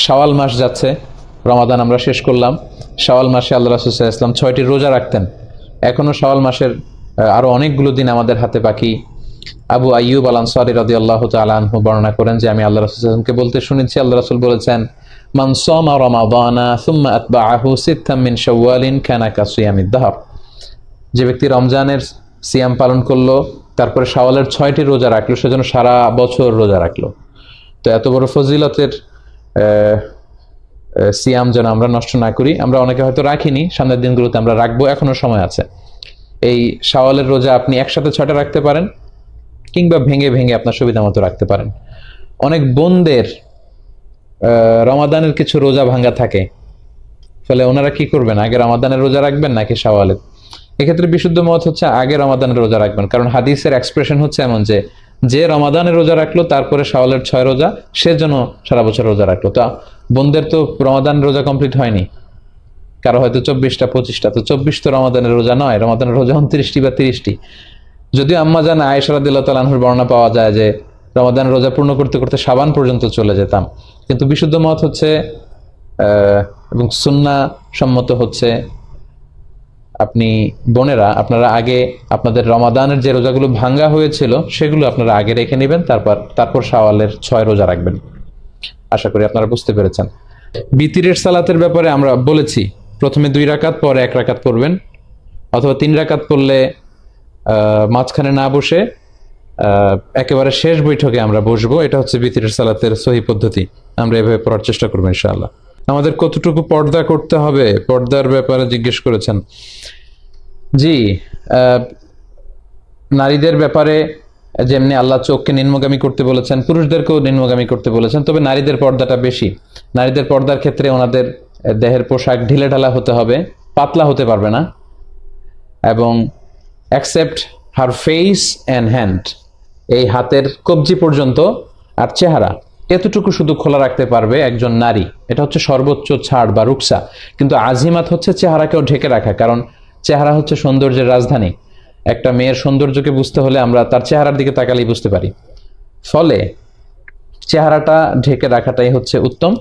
শাওয়াল মাস যাচ্ছে, রমাদান আমরা শেষ করলাম। শাওয়াল মাসে আল্লাহ রাসূল সাল্লাল্লাহু আলাইহি ওয়াসাল্লাম 6টি রোজা রাখতেন। এখনো শাওয়াল মাসের আরো অনেকগুলো দিন আমাদের হাতে বাকি। আবু আইয়ুব আল আনসারী রাদিয়াল্লাহু তাআলা আনহু বর্ণনা করেন যে আমি আল্লাহ রাসূল সাল্লাল্লাহু আলাইহি ওয়াসাল্লামকে বলতে শুনেছি, আল্লাহ রাসূল বলেছেন, মান সামা রমাদানা সুম্মা আতবাআহু সিত্তাম মিন শাওয়ালিন কানা কাসিয়ামিদ দাহর। যে ব্যক্তি রমজানের সিয়াম পালন করলো, তারপরে শাওয়ালের 6টি রোজা রাখলো, সেজন্য সারা বছর রোজা রাখলো। তো এত বড় ফজিলতের সিয়াম যেন আমরা নষ্ট না করি। আমরা অনেকে হয়তো রাখিনি, সামনের দিনগুলোতে আমরা রাখবো, এখনো সময় আছে। এই শাওয়ালের রোজা আপনি একসাথে 6টা রাখতে পারেন, কিংবা ভেঙে ভেঙে আপনার সুবিধা মতো রাখতে পারেন। অনেক বোনদের রমাদানের কিছু রোজা ভাঙ্গা থাকে, ফলে ওনারা কি করবেন, আগে রমাদানের রোজা রাখবেন নাকি শাওয়ালের? এক্ষেত্রে বিশুদ্ধ মত হচ্ছে আগে রমাদানের রোজা রাখবেন, কারণ হাদিসের এক্সপ্রেশন হচ্ছে এমন যে যে রমাদানের রোজা রাখলো তারপরে শাওয়ালের 6 রোজা, সে যেন সারা বছর রোজা রাখলো। তা বোনদের তো রমাদান রোজা কমপ্লিট হয়নি, কারো হয়তো 24টা 25টা, তো 24 তো রমাদানের রোজা নয়, রমাদানের রোজা 29টি বা 30টি। যদিও আম্মা জান আয়েশা রাদিয়াল্লাহু তাআলা আনহার বর্ণনা পাওয়া যায় যে রমাদানের রোজা পূর্ণ করতে করতে শাবান পর্যন্ত চলে যেতাম। কিন্তু বিশুদ্ধ মত হচ্ছে এবং সুন্নাহ সম্মত হচ্ছে, আপনি বোনেরা আপনারা আগে আপনাদের রমাদানের যে রোজাগুলো ভাঙ্গা হয়েছিল সেগুলো আপনারা আগে রেখে নেবেন, তারপর শাওয়ালের 6 রোজা রাখবেন। আশা করি আপনারা বুঝতে পেরেছেন। বিতিরের সালাতের ব্যাপারে আমরা বলেছি, প্রথমে 2 রাকাত, পরে 1 রাকাত পড়বেন, অথবা 3 রাকাত পড়লে মাঝখানে না বসে একেবারে শেষ বৈঠকে আমরা বসবো। এটা হচ্ছে বিতিরের সালাতের সহি পদ্ধতি। আমরা এভাবে পড়ার চেষ্টা করবো ইনশাআল্লাহ। আমাদের কতটুকু পর্দা করতে হবে, পর্দার ব্যাপারে জিজ্ঞেস করেছেন। জি, নারীদের ব্যাপারে যেমনি আল্লাহ চোখকে নিম্নগামী করতে বলেছেন, পুরুষদেরকেও নিম্নগামী করতে বলেছেন, তবে নারীদের পর্দাটা বেশি। নারীদের পর্দার ক্ষেত্রে ওনাদের দেহের পোশাক ঢিলে ঢালা হতে হবে, পাতলা হতে পারবে না, এবং accept her face and hand, এই হাতের কবজি পর্যন্ত আর চেহারা এতটুকু শুধু খোলা রাখতে পারবে একজন নারী। এটা হচ্ছে সর্বোচ্চ ছাড় বা রুকসা। কিন্তু আজিমাত হচ্ছে চেহারাকেও ঢেকে রাখা, কারণ চেহারা হচ্ছে সৌন্দর্যের রাজধানী। একটা মেয়ের সৌন্দর্যকে বুঝতে হলে আমরা তার চেহারার দিকে তাকালেই বুঝতে পারি। ফলে চেহারাটা ঢেকে রাখাটাই হচ্ছে উত্তম,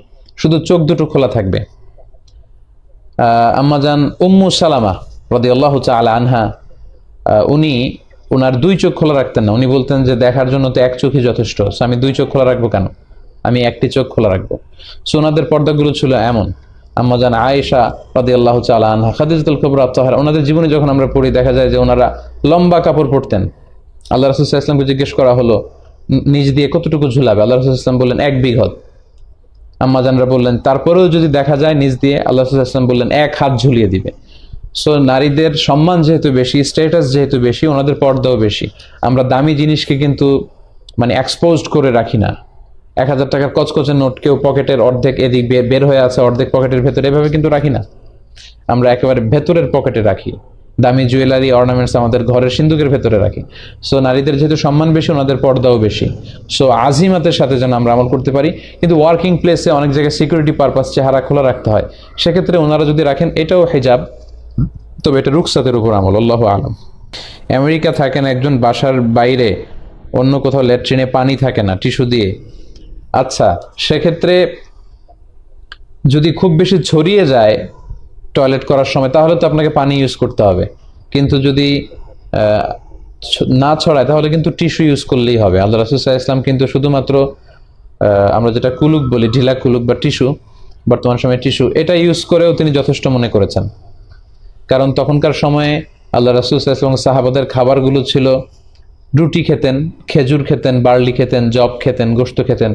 শুধু চোখ দুটো খোলা থাকবে। আম্মাজান উম্মু সালামা রাদিয়াল্লাহু তাআলা আনহা, উনি ওনার 2 চোখ খোলা রাখতেন না। উনি বলতেন যে দেখার জন্য তো 1 চোখই যথেষ্ট, আমি 2 চোখ খোলা রাখবো কেন, আমি 1টি চোখ খোলা রাখবো। সো ওনাদের পর্দাগুলো ছিল এমন। আম্মাজান আয়েশা রাদিয়াল্লাহু তাআলা আনহা, খাদিজাতুল কুবরা আত-তাহরা, ওনাদের জীবনে যখন আমরা পড়ি দেখা যায় যে ওনারা লম্বা কাপড় পরতেন। আল্লাহ রাসূল সাল্লাল্লাহু আলাইহি ওয়াসাল্লামকে জিজ্ঞেস করা হলো নিজ দিয়ে কতটুকু ঝুলাবে, আল্লাহ রাসূল সাল্লাল্লাহু আলাইহি ওয়াসাল্লাম বললেন 1 বিঘত। আম্মাজানরা বললেন তারপরেও যদি দেখা যায় নিজ দিয়ে, আল্লাহ রাসূল সাল্লাল্লাহু আলাইহি ওয়াসাল্লাম বললেন 1 হাত ঝুলিয়ে দিবে। সো নারীদের সম্মান যেহেতু বেশি, স্ট্যাটাস যেহেতু বেশি, ওনাদের পর্দাও বেশি। আমরা দামি জিনিসকে কিন্তু মানে এক্সপোজড করে রাখি না। 1000 টাকার কচকচে নোট কেউ পকেটের অর্ধেক এদিক বের হয়ে আছে, অর্ধেক পকেটের ভেতরে, এভাবে কিন্তু রাখি না। আমরা একেবারে ভেতরের পকেটে রাখি। দামি জুয়েলারি অর্নামেন্টস আমাদের ঘরের সিন্ধুকের ভেতরে রাখি। সো নারীদের যেহেতু সম্মান বেশি, ওনাদের পর্দাও বেশি। সো আজিমাতের সাথে যেন আমরা আমল করতে পারি। কিন্তু ওয়ার্কিং প্লেসে অনেক জায়গায় সিকিউরিটি পারপাস চেহারা খোলা রাখতে হয়, সেক্ষেত্রে ওনারা যদি রাখেন এটাও হিজাব, তবে এটা রুকসাতের উপর আমল, আল্লাহু আলাম। আমেরিকা থাকেন একজন, বাসার বাইরে অন্য কোথাও ল্যাট্রিনে পানি থাকে না টিস্যু দিয়ে। আচ্ছা, সেক্ষেত্রে যদি খুব বেশি ছড়িয়ে যায় টয়লেট করার সময়, তাহলে তো আপনাকে পানি ইউজ করতে হবে। কিন্তু যদি না ছড়ায় তাহলে কিন্তু টিস্যু ইউজ করলেই হবে। আল্লাহ রাসূল সাল্লাল্লাহু আলাইহি ওয়াসাল্লাম কিন্তু শুধুমাত্র আমরা যেটা কুলুক বলি, ঢিলা কুলুক বা টিস্যু, বর্তমান সময়ে টিস্যু, এটা ইউজ করেও তিনি যথেষ্ট মনে করেছেন। কারণ তখনকার সময়ে আল্লাহ রাসূল সাল্লাল্লাহু আলাইহি ওয়াসাল্লাম সাহাবাদের খাবারগুলো ছিল রুটি খেতেন, খেজুর খেতেন, বার্লি খেতেন, জব খেতেন, গোশত খেতেন।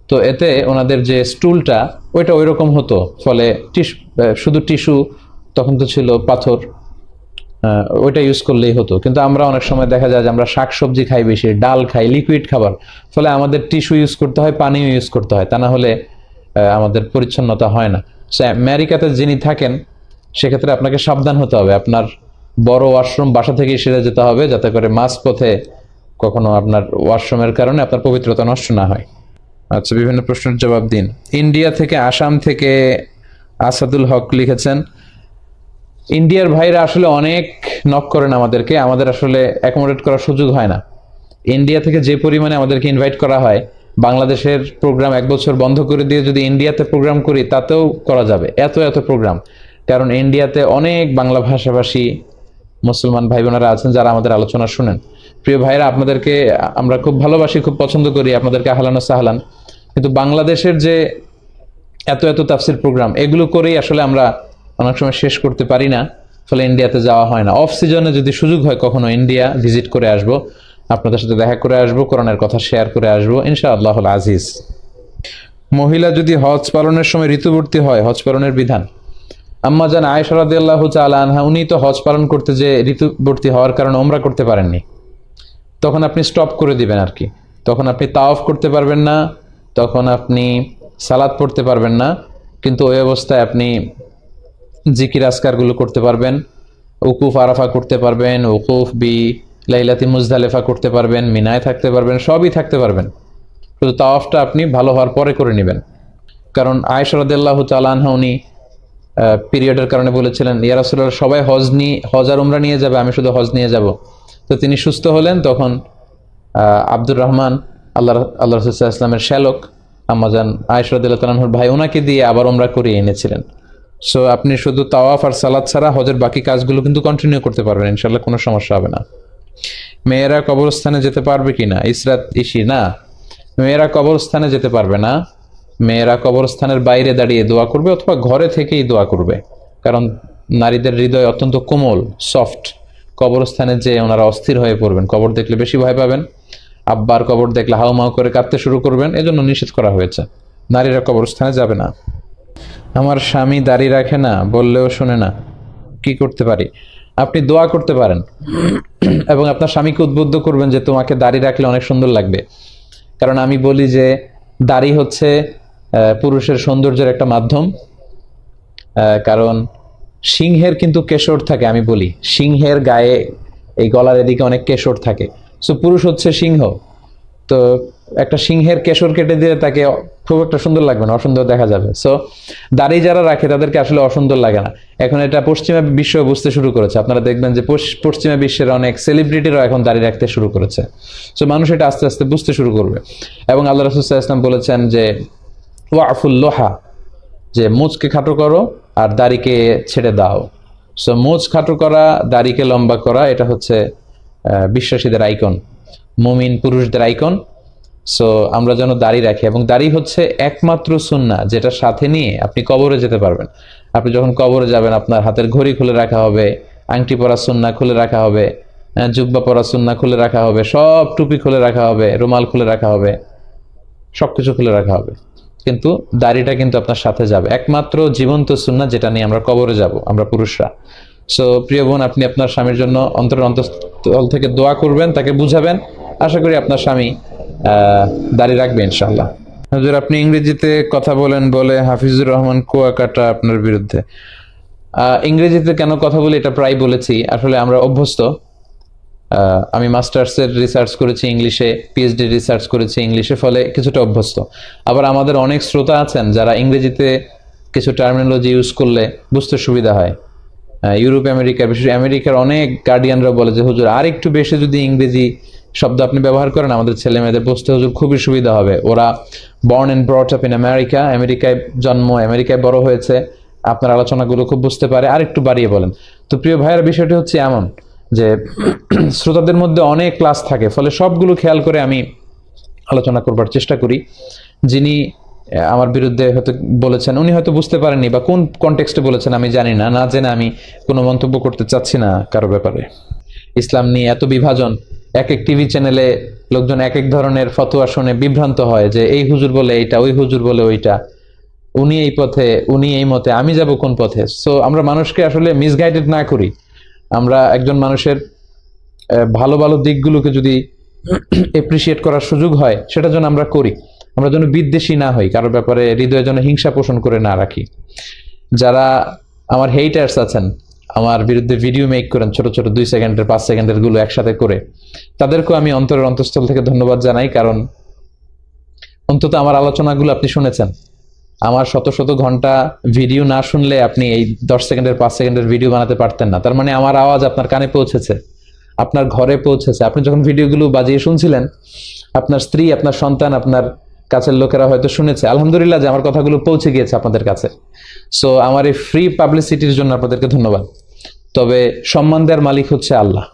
তো এতে ওনাদের যে স্টুলটা ওইটা ওই রকম হতো, ফলে শুধু টিস্যু তখন তো ছিল পাথর, ওইটা ইউজ করলেই হতো। কিন্তু আমরা অনেক সময় দেখা যায় যে আমরা শাকসবজি খাই বেশি, ডাল খাই, লিকুইড খাবার, ফলে আমাদের টিস্যু ইউজ করতে হয়, পানিও ইউজ করতে হয়, তা না হলে আমাদের পরিচ্ছন্নতা হয় না। সো আমেরিকাতে যিনি থাকেন সেক্ষেত্রে আপনাকে সাবধান হতে হবে। আপনার বড় ওয়াশরুম বাসা থেকেই সেরে যেতে হবে, যাতে করে মাঝ পথে কখনো আপনার ওয়াশরুমের কারণে আপনার পবিত্রতা নষ্ট না হয়। আচ্ছা, বিভিন্ন প্রশ্নের জবাব দিন। ইন্ডিয়া থেকে, আসাম থেকে আসাদুল হক লিখেছেন, ইন্ডিয়ার ভাইরা আসলে অনেক নক করেন আমাদেরকে, আমাদের আসলে অ্যাকোমোডেট করার সুযোগ হয় না। ইন্ডিয়া থেকে যে পরিমাণে আমাদেরকে ইনভাইট করা হয়, বাংলাদেশের প্রোগ্রাম 1 বছর বন্ধ করে দিয়ে যদি ইন্ডিয়াতে প্রোগ্রাম করি তাতেও করা যাবে, এত এত প্রোগ্রাম। কারণ ইন্ডিয়াতে অনেক বাংলা ভাষাভাষী মুসলমান ভাই বোনেরা আছেন যারা আমাদের আলোচনা শুনেন। প্রিয় ভাইরা, আপনাদেরকে আমরা খুব ভালোবাসি, খুব পছন্দ করি, আপনাদেরকে আহলান ও সাহলান। কিন্তু বাংলাদেশের যে এত এত তাফসির প্রোগ্রাম, এগুলো করেই আসলে আমরা অনেক সময় শেষ করতে পারি না, ফলে ইন্ডিয়াতে যাওয়া হয় না। অফ সিজনে যদি সুযোগ হয় কখনো ইন্ডিয়া ভিজিট করে আসব, আপনাদের সাথে দেখা করে আসব, কোরআনের কথা শেয়ার করে আসবো ইনশাআল্লাহুল আজিজ। মহিলা যদি হজ পালনের সময় ঋতুবর্তী হয়, হজ পালনের বিধান। আম্মা জান আয়েশা রাদিয়াল্লাহু তাআলা আনহা, উনি তো হজ পালন করতে যে ঋতুবর্তী হওয়ার কারণে ওমরা করতে পারেননি, তখন আপনি স্টপ করে দিবেন আর কি। তখন আপনি তাওয়াফ করতে পারবেন না, তখন আপনি সালাত পড়তে পারবেন না, কিন্তু ওই অবস্থায় আপনি জিকির আজকারগুলো করতে পারবেন, উকুফ আরাফা করতে পারবেন, উকুফ বি লাইলাতি মুজদালিফা করতে পারবেন, মিনায় থাকতে পারবেন, সবই থাকতে পারবেন। শুধু তাওয়াফটা আপনি ভালো হওয়ার পরে করে নেবেন। কারণ আয়েশা রাদিয়াল্লাহু তাআলা আনহা উনি পিরিয়ডের কারণে বলেছিলেন, ইয়া রাসূলুল্লাহ সবাই হজ আর উমরা নিয়ে যাবে, আমি শুধু হজ নিয়ে যাব। তো তিনি সুস্থ হলেন, তখন আব্দুর রহমান আল্লাহ রাসূল সাল্লাল্লাহু আলাইহি ওয়াসাল্লামের শ্যালক আম্মাজান আয়েশা রাদিয়াল্লাহু তাআলা আনহার ভাই, ওনাকে দিয়ে আবার উমরা করিয়ে এনেছিলেন। সো আপনি শুধু তাওয়াফ আর সালাত ছাড়া হজের বাকি কাজগুলো কিন্তু কন্টিনিউ করতে পারবেন, ইনশাআল্লাহ কোনো সমস্যা হবে না। মেয়েরা কবরস্থানে যেতে পারবে কিনা? ইসরাত ইসি না, মেয়েরা কবরস্থানে যেতে পারবে না। মেয়েরা কবরস্থানের বাইরে দাঁড়িয়ে দোয়া করবে অথবা ঘরে থেকেই দোয়া করবে, কারণ নারীদের হৃদয় অত্যন্ত কোমল, সফট। কবরস্থানে যে ওনারা অস্থির হয়ে পড়বেন, কবর দেখলে বেশি ভয় পাবেন, আব্বার কবর দেখলে হাউমাউ করে কাঁদতে শুরু করবেন, এজন্য নিষেধ করা হয়েছে, নারীরা কবরস্থানে যাবে না। আমার স্বামী দাড়ি রাখে না, বললেও শুনে না, কি করতে পারি? আপনি দোয়া করতে পারেন এবং আপনার স্বামীকে উদ্বুদ্ধ করবেন যে তোমাকে দাড়ি রাখলে অনেক সুন্দর লাগবে। কারণ আমি বলি যে দাড়ি হচ্ছে পুরুষের সৌন্দর্যের একটা মাধ্যম। কারণ সিংহের কিন্তু কেশর থাকে, আমি বলি সিংহের গায়ে এই গলার এদিকে অনেক কেশর থাকে। সো পুরুষ হচ্ছে সিংহ, তো একটা সিংহের কেশর কেটে দিয়ে তাকে খুব একটা সুন্দর লাগবে না, অসুন্দর দেখা যাবে। সো দাড়ি যারা রাখে তাদেরকে আসলে অসুন্দর লাগে না। এখন এটা পশ্চিমা বিশ্ব বুঝতে শুরু করেছে, আপনারা দেখবেন যে পশ্চিমা বিশ্বের অনেক সেলিব্রিটিরাও এখন দাড়ি রাখতে শুরু করেছে। সো মানুষ এটা আস্তে আস্তে বুঝতে শুরু করবে। এবং আল্লাহ রাসূল সাল্লাল্লাহু আলাইহি ওয়াসাল্লাম বলেছেন যে ওয়াফুল লোহা, যে মুচকে খাটো করো আর দাড়িকে ছেড়ে দাও। সো মুচ খাটো করা, দাড়িকে লম্বা করা, এটা হচ্ছে বিশ্বাসীদের আইকন, মুমিন পুরুষদের আইকন। সো আমরা যেন দাড়ি রাখি, এবং দাড়ি হচ্ছে একমাত্র সুন্নাহ যেটা সাথে নিয়ে আপনি কবরে যেতে পারবেন। আপনি যখন কবরে যাবেন আপনার হাতের ঘড়ি খুলে রাখা হবে, আংটি পরা সুন্নাহ খুলে রাখা হবে, জুব্বা পরা সুন্নাহ খুলে রাখা হবে, সব টুপি খুলে রাখা হবে, রুমাল খুলে রাখা হবে, সবকিছু খুলে রাখা হবে, কিন্তু দাড়িটা কিন্তু আপনার সাথে যাবে। একমাত্র জীবন্ত সুন্নাহ যেটা নিয়ে আমরা কবরে যাব, আমরা পুরুষরা। সো প্রিয় বোন, আপনি আপনার স্বামীর জন্য অন্তরের অন্তঃস্থল থেকে দোয়া করবেন, তাকে বুঝাবেন, আশা করি আপনার স্বামী দাড়ি রাখবে ইনশাআল্লাহ। হুজুর, আপনি ইংরেজিতে কথা বলেন বলে হাফিজুর রহমান কুয়াকাটা আপনার বিরুদ্ধে। ইংরেজিতে কেন কথা বলি এটা প্রায় বলেছি, আসলে আমরা অভ্যস্ত। আমি মাস্টার্সের রিসার্চ করেছি ইংলিশে, পিএইচডি রিসার্চ করেছি ইংলিশে, ফলে কিছুটা অভ্যস্ত। আবার আমাদের অনেক শ্রোতা আছেন যারা ইংরেজিতে কিছু টার্মিনোলজি ইউজ করলে বুঝতে সুবিধা হয়। ইউরোপ আমেরিকা, বিশেষ আমেরিকার অনেক গার্ডিয়ানরা বলে যে হুজুর আর একটু বেশি যদি ইংরেজি শব্দ আপনি ব্যবহার করেন আমাদের ছেলে মেয়েদের বুঝতে হুজুর খুবই সুবিধা হবে। ওরা born and brought up in America, আমেরিকায় জন্ম, আমেরিকায় বড় হয়েছে, আপনার আলোচনাগুলো খুব বুঝতে পারে, আর একটু বাড়িয়ে বলেন। তো প্রিয় ভাইয়ের, বিষয়টি হচ্ছে এমন যে শ্রোতাদের মধ্যে অনেক ক্লাস থাকে, ফলে সবগুলো খেয়াল করে আমি আলোচনা করবার চেষ্টা করি। যিনি আমার বিরুদ্ধে হয়তো বলেছেন উনি হয়তো বুঝতে পারেননি, বা কোন কনটেক্সটে বলেছেন আমি জানি না, না জেনে আমি কোনো মন্তব্য করতে চাচ্ছি না কারো ব্যাপারে। ইসলাম নিয়ে এত বিভাজন, এক এক টিভি চ্যানেলে লোকজন এক এক ধরনের ফতোয়া শুনে বিভ্রান্ত হয় যে এই হুজুর বলে এইটা, ওই হুজুর বলে ওইটা, উনি এই পথে, উনি এই মতে, আমি যাব কোন পথে। সো আমরা মানুষকে আসলে মিসগাইডেড না করি, আমরা একজন মানুষের ভালো ভালো দিকগুলোকে যদি এপ্রিসিয়েট করার সুযোগ হয় সেটা যেন আমরা করি, আমরা যেন বিদ্বেষী না হই, কারোর ব্যাপারে হৃদয়ে যেন হিংসা পোষণ করে না রাখি। যারা আমার হেইটার্স আছেন, আমার বিরুদ্ধে ভিডিও মেক করেন ছোট ছোট 2 সেকেন্ডের 5 সেকেন্ডের গুলো একসাথে করে, তাদেরকেও আমি অন্তরের অন্তঃস্থল থেকে ধন্যবাদ জানাই। কারণ অন্তত আমার আলোচনাগুলো আপনি শুনেছেন। আমার শত শত ঘন্টা ভিডিও না শুনলে আপনি এই 10 সেকেন্ডের 5 সেকেন্ডের ভিডিও বানাতে পারতেন না। তার মানে আমার আওয়াজ আপনার কানে পৌঁছেছে, আপনার ঘরে পৌঁছেছে। আপনি যখন ভিডিওগুলো বাজিয়ে শুনছিলেন আপনার স্ত্রী, আপনার সন্তান, আপনার কাছের লোকেরা হয়তো শুনেছে, আলহামদুলিল্লাহ যে আমার কথাগুলো পৌঁছে গিয়েছে আপনাদের কাছে। সো আমার এই ফ্রি পাবলিসিটির জন্য আপনাদেরকে ধন্যবাদ। তবে সম্মান দেওয়ার মালিক হচ্ছে আল্লাহ।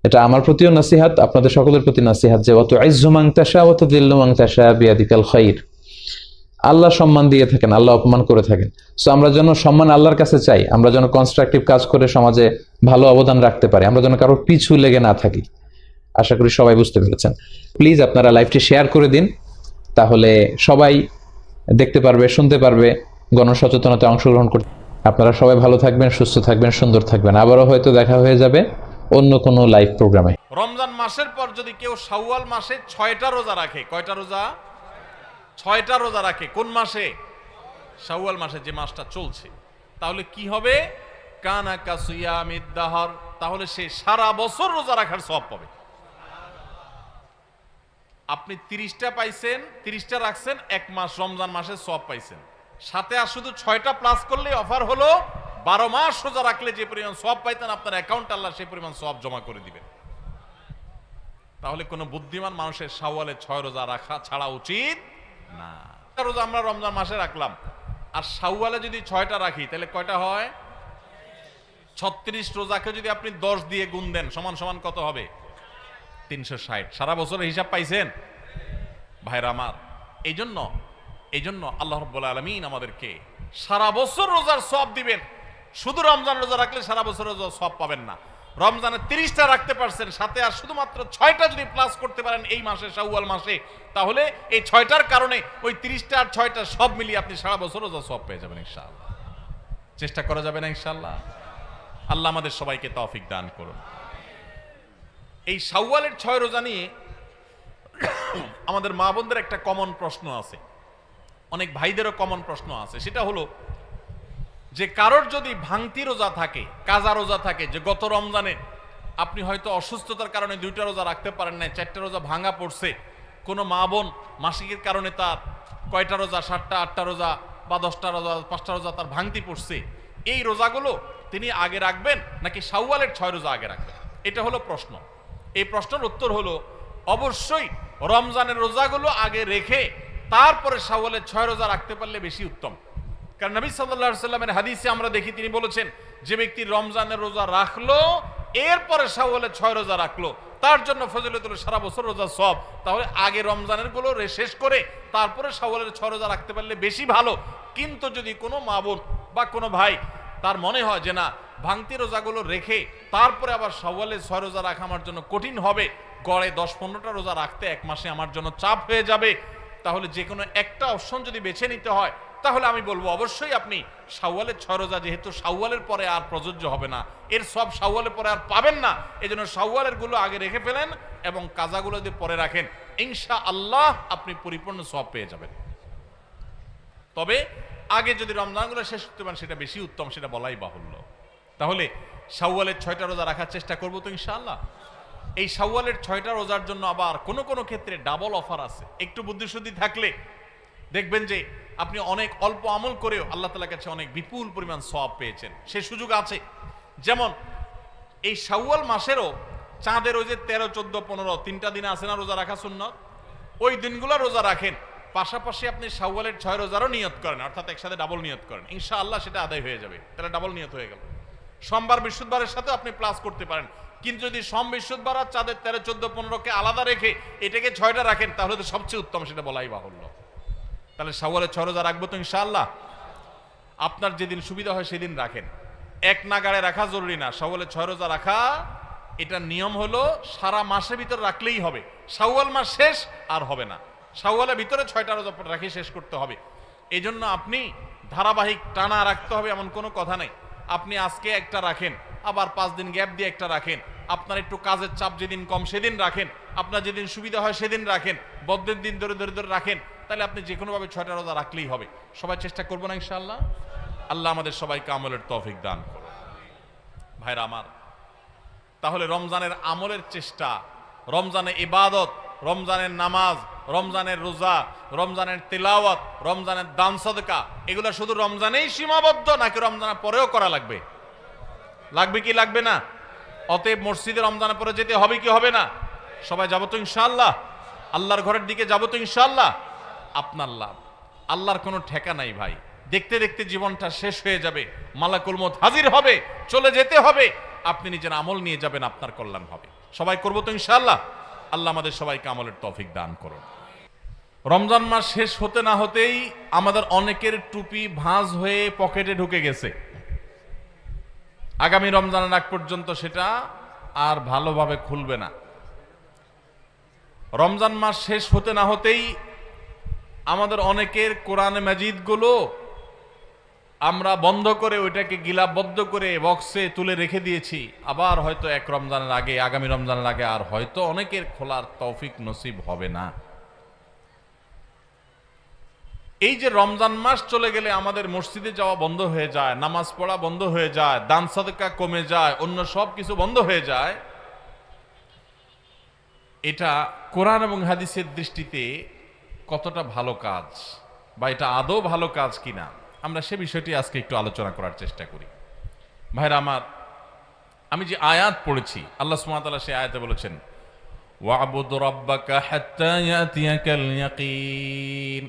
এটা আমার প্রতিও নসিহাত, আপনাদের সকলের প্রতি নসিহাত যে অত ইজ্জু মান তাশা ওয়া তুযিল্লু মান তাশা বিয়াদিকাল খাইর। আল্লাহ সম্মান দিয়ে থাকেন, আল্লাহ অপমান করে থাকেন। সো আমরা যেন সম্মান আল্লাহর কাছে চাই, আমরা যেন কনস্ট্রাকটিভ কাজ করে সমাজে ভালো অবদান রাখতে পারি, আমরা যেন কারোর পিছু লেগে না থাকি। আশা করি সবাই বুঝতে পেরেছেন। প্লিজ আপনারা লাইভটি শেয়ার করে দিন, তাহলে সবাই দেখতে পারবে, শুনতে পারবে, গণসচেতনতায় অংশগ্রহণ করতে। আপনারা সবাই ভালো থাকবেন, সুস্থ থাকবেন, সুন্দর থাকবেন। আবারও হয়তো দেখা হয়ে যাবে অন্য কোনো লাইভ প্রোগ্রামে। রমজান মাসের পর যদি কেউ শাওয়াল মাসে 6টা রোজা রাখে, কয়টা রোজা? 6টা রোজা রাখে। কোন মাসে? শাওয়াল মাসে, যে মাসটা চলছে। তাহলে কি হবে? কানা কাসিয়ামিদ দাহর, তাহলে সে সারা বছর রোজা রাখার সওয়াব পাবে। আপনি 30টা পাইছেন, 30টা রাখছেন, এক মাস রমজান মাসে সওয়াব পাইছেন। সাথে আর শুধু 6টা প্লাস করলে অফার হলো 12 মাস রোজা রাখলে যে পরিমাণ সওয়াব পাইতেন আপনার অ্যাকাউন্ট আল্লাহ সেই পরিমাণ সওয়াব জমা করে দিবেন। তাহলে কোনো বুদ্ধিমান মানুষের শাওয়ালে 6 রোজা রাখা ছাড়া উচিত না। রোজা আমরা রমজান মাসে রাখলাম, আর শাওয়ালে যদি 6টা রাখি তাহলে কয়টা হয়? 36 রোজাকে যদি আপনি 10 দিয়ে গুণ দেন সমান সমান কত হবে? 360। সারা বছরের হিসাব পাইছেন ভাইরা আমার। এই জন্য আল্লাহ রাব্বুল আলামিন আমাদেরকে সারা বছর রোজার সওয়াব দিবেন। শুধু রমজান রোজা রাখলে সারা বছর রোজার সওয়াব পাবেন না। রমজানে 30টা রাখতে পারছেন, সাথে আর শুধুমাত্র 6টা যদি প্লাস করতে পারেন এই মাসে, শাওয়াল মাসে, তাহলে এই 6টার কারণে ওই 30টা আর 6টা সব মিলিয়ে আপনি সারা বছর রোজা সওয়াব পেয়ে যাবেন ইনশাআল্লাহ। চেষ্টা করা যাবে না ইনশাআল্লাহ? আল্লাহ আমাদের সবাইকে তৌফিক দান করুন। এই শাওয়ালের 6 রোজা নিয়ে আমাদের মা বোনদের একটা কমন প্রশ্ন আছে, অনেক ভাইদেরও কমন প্রশ্ন আছে। সেটা হলো যে কারোর যদি ভাঙতি রোজা থাকে, কাজা রোজা থাকে, যে গত রমজানে আপনি হয়তো অসুস্থতার কারণে 2টা রোজা রাখতে পারেন না, 4টা রোজা ভাঙা পড়ছে। কোনো মা বোন মাসিকের কারণে তার কয়টা রোজা, 7টা 8টা রোজা বা 10টা রোজা, 5টা রোজা তার ভাঙতি পড়ছে। এই রোজাগুলো তিনি আগে রাখবেন নাকি শাওয়ালের 6 রোজা আগে রাখবেন? এটা হলো প্রশ্ন। এই প্রশ্নের উত্তর হলো অবশ্যই রমজানের রোজাগুলো আগে রেখে তারপরে শাওয়ালের 6 রোজা রাখতে পারলে বেশি উত্তম। কারণ নবী সাল্লাল্লাহু আলাইহি সাল্লামের হাদিসে আমরা দেখি তিনি বলেছেন, যে ব্যক্তি রমজানের রোজা রাখলো এরপরে শাওয়ালের 6 রোজা রাখলো তার জন্য ফজিলত হলো সারা বছর রোজা সওয়াব। তাহলে আগে রমজানের গুলো শেষ করে তারপরে শাওয়ালের 6 রোজা রাখতে পারলে বেশি ভালো। কিন্তু যদি কোনো মা বোন বা কোনো ভাই তার মনে হয় যে না, ভাঙতি রোজাগুলো রেখে তারপরে আবার শাওয়ালের 6 রোজা রাখা আমার জন্য কঠিন হবে, গড়ে 10-15টা রোজা রাখতে এক মাসে আমার জন্য চাপ হয়ে যাবে, তাহলে যে কোনো একটা অপশন যদি বেছে নিতে হয় তাহলে আমি বলবো অবশ্যই আপনি শাওয়ালের 6 রোজা, যেহেতু শাওয়ালের পরে আর প্রযোজ্য হবে না, এর সব শাওয়ালের পরে আর পাবেন না, এজন্য শাওয়ালের গুলো আগে রেখে ফেলেন এবং কাজাগুলো যদি পরে রাখেন ইনশাআল্লাহ আপনি পরিপূর্ণ সওয়াব পেয়ে যাবেন। তবে আগে যদি রমজানগুলো শেষ করতে পারেন সেটা বেশি উত্তম, সেটা বলাই বাহুল্য। তাহলে শাওয়ালের 6টা রোজা রাখার চেষ্টা করবো তো ইনশাআল্লাহ। এই শাওয়ালের 6টা রোজার জন্য আবার কোনো কোনো ক্ষেত্রে ডাবল অফার আছে। একটু বুদ্ধিশুদ্ধি থাকলে দেখবেন যে আপনি অনেক অল্প আমল করেও আল্লাহ তাআলার কাছে অনেক বিপুল পরিমাণ সওয়াব পেয়েছেন, সে সুযোগ আছে। যেমন এই শাওয়াল মাসেরও চাঁদের ওই যে 13, 14, 15 3টা দিন আছে না রোজা রাখা সুন্নাত, ওই দিনগুলো রোজা রাখেন, পাশাপাশি আপনি শাওয়ালের 6 রোজারও নিয়ত করেন, অর্থাৎ একসাথে ডাবল নিয়ত করেন, ইনশাআল্লাহ সেটা আদায় হয়ে যাবে। তাহলে ডাবল নিয়ত হয়ে গেল। সোমবার বৃহস্পতিবারের সাথে আপনি প্লাস করতে পারেন, কিন্তু যদি সোম বৃহস্পতিবার আর চাঁদের 13, 14, 15কে আলাদা রেখে এটাকে 6টা রাখেন তাহলে তো সবচেয়ে উত্তম, সেটা বলাই বাহুল্য। তাহলে শাওয়ালের 6 রোজা রাখবো তো ইনশাআল্লাহ। আপনার যেদিন সুবিধা হয় সেদিন রাখেন, এক নাগাড়ে রাখা জরুরি না। শাওয়ালের 6 রোজা রাখা এটা নিয়ম হলো সারা মাসের ভিতর রাখলেই হবে, শাওয়াল মাস শেষ আর হবে না, শাওয়ালের ভিতরে 6টা রোজা রাখি শেষ করতে হবে। এই জন্য আপনি ধারাবাহিক টানা রাখতে হবে এমন কোনো কথা নেই। আপনি আজকে একটা রাখেন, আবার 5 দিন গ্যাপ দিয়ে একটা রাখেন, আপনার একটু কাজের চাপ যেদিন কম সেদিন রাখেন, আপনার যেদিন সুবিধা হয় সেদিন রাখেন, বদ্ধের দিন ধরে ধরে ধরে রাখেন, তাহলে আপনি যে কোনোভাবে 6টা রোজা রাখলেই হবে। সবাই চেষ্টা করবো না ইনশাআল্লাহ? আল্লাহ আমাদের সবাইকে আমলের তৌফিক দান করুন। ভাইরা আমার, তাহলে রমজানের আমলের চেষ্টা, রমজানের ইবাদত, রমজানের নামাজ, রমজানের রোজা, রমজানের তিলাওয়াত, রমজানের দান সদকা, এগুলো শুধু রমজানেই সীমাবদ্ধ নাকি রমজানের পরেও করা লাগবে? লাগবে কি লাগবে না? অতএব মসজিদে রমজানের পরে যেতে হবে কি হবে না? সবাই যাবো তো ইনশাআল্লাহ? আল্লাহর ঘরের দিকে যাবো তো ইনশাআল্লাহ, আপনার লাভ। আল্লাহর কোনো ঠেকা নাই ভাই, দেখতে দেখতে জীবনটা শেষ হয়ে যাবে, মালাকুল মউত হাজির হবে, চলে যেতে হবে, আপনি নিজের আমল নিয়ে যাবেন, আপনার কল্যাণ হবে। সবাই করবো তো ইনশাআল্লাহ। আল্লাহ আমাদের সবাইকে আমলের তৌফিক দান করুন। রমজান মাস শেষ হতে না হতেই আমাদের অনেকের টুপি ভাঁজ হয়ে পকেটে ঢুকে গেছে। আগামী রমজানের আগ পর্যন্ত সেটা আর ভালোভাবে খুলবে না। রমজান মাস শেষ হতে না হতেই আমাদের অনেকের কোরআন মাজিদগুলো আমরা বন্ধ করে ওইটাকে গিলাবদ্ধ করে বক্সে তুলে রেখে দিয়েছি। আবার হয়তো এক রমজানের আগে, আগামী রমজানের আগে আর হয়তো অনেকের খোলার তৌফিক নসিব হবে না। এই যে রমজান মাস চলে গেলে আমাদের মসজিদে যাওয়া বন্ধ হয়ে যায়, নামাজ পড়া বন্ধ হয়ে যায়, দান সাদকা কমে যায়, অন্য সব কিছু বন্ধ হয়ে যায়, এটা কোরআন এবং হাদিসের দৃষ্টিতে কতটা ভালো কাজ, বা এটা আদৌ ভালো কাজ কিনা, আমরা সে বিষয়টি আজকে একটু আলোচনা করার চেষ্টা করি। ভাইরা আমার, আমি যে আয়াত পড়েছি, আল্লাহ সুবহানাহু ওয়া তাআলা সেই আয়াতে বলেছেন, ওয়া'বুদ রাব্বাকা হাত্তা ইয়াতিয়াকাল ইয়াকিন।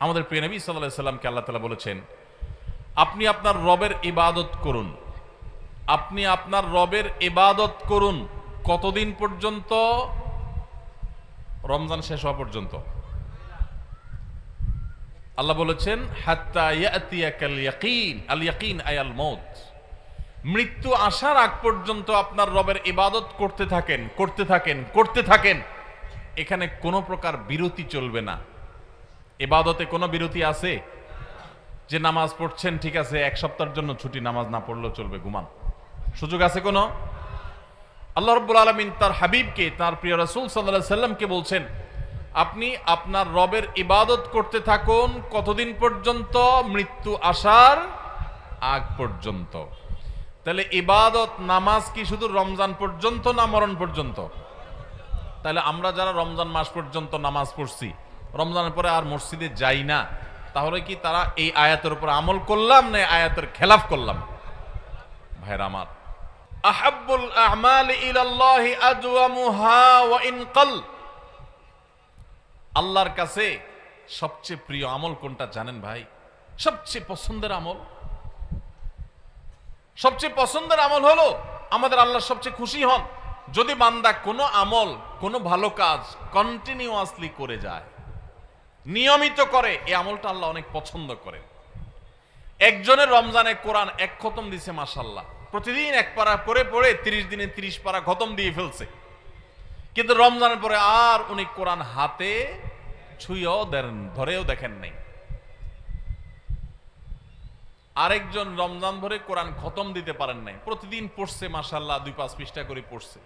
আমাদের প্রিয় নবী সাল্লাল্লাহু আলাইহি সাল্লামকে আল্লাহ তাআলা বলেছেন, আপনি আপনার রবের ইবাদত করুন, আপনি আপনার রবের ইবাদত করুন। কতদিন পর্যন্ত? রমজান শেষ হওয়া পর্যন্ত। আল্লাহ বলেছেন হাত্তা ইয়াতিয়াকাল ইয়াকিন, আল ইয়াকিন আয়াল মউত, মৃত্যু আসার আগ পর্যন্ত আপনার রবের ইবাদত করতে থাকেন, করতে থাকেন, করতে থাকেন। এখানে কোনো প্রকার বিরতি চলবে না। ইবাদতে কোনো বিরতি আছে? যে নামাজ পড়ছেন ঠিক আছে, এক সপ্তাহের জন্য ছুটি, নামাজ না পড়লেও চলবে, ঘুমান, সুযোগ আছে কোনো? আল্লাহ রাব্বুল আলামিন তার হাবিবকে, তার প্রিয় রাসূল সাল্লাল্লাহু আলাইহি সাল্লামকে বলছেন, আপনি আপনার রবের ইবাদত করতে থাকুন। কতদিন পর্যন্ত? মৃত্যু আসার আগ পর্যন্ত। তাহলে ইবাদত, নামাজ কি শুধু রমজান পর্যন্ত না মরণ পর্যন্ত? তাহলে আমরা যারা রমজান মাস পর্যন্ত নামাজ পড়ছি, রমজানের পরে আর মসজিদে যাই না, তাহলে কি তারা এই আয়াতের উপর আমল করলাম না আয়াতের খেলাফ করলাম? ভাইরা আমার, আহাব্বুল আ'মালি ইলাল্লাহি আদওয়ামুহা ওয়া ইন ক্বাল। আল্লাহর কাছে সবচেয়ে প্রিয় আমল কোনটা জানেন ভাই? সবচেয়ে পছন্দের আমল, সবচেয়ে পছন্দের আমল হলো, আমাদের আল্লাহ সবচেয়ে খুশি হন যদি বান্দা কোনো আমল, কোনো ভালো কাজ কন্টিনিউয়াসলি করে যায়, নিয়মিত করে। এই আমলটা আল্লাহ অনেক পছন্দ করেন। একজনের রমজানে কোরআন এক খতম দিছে, মাশাআল্লাহ, প্রতিদিন এক পারা করে পড়ে 30 দিনে 30 পারা খতম দিয়ে ফেলছে, কিন্তু রমজানের পরে আর উনি কোরআন হাতে ছুঁয়েও দেন, ধরেও দেখেন নাই। আরেকজন রমজান ভরে কোরআন খতম দিতে পারেন নাই, প্রতিদিন পড়ছে, মাশাআল্লাহ, 2-5 পৃষ্ঠা করে পড়ছে।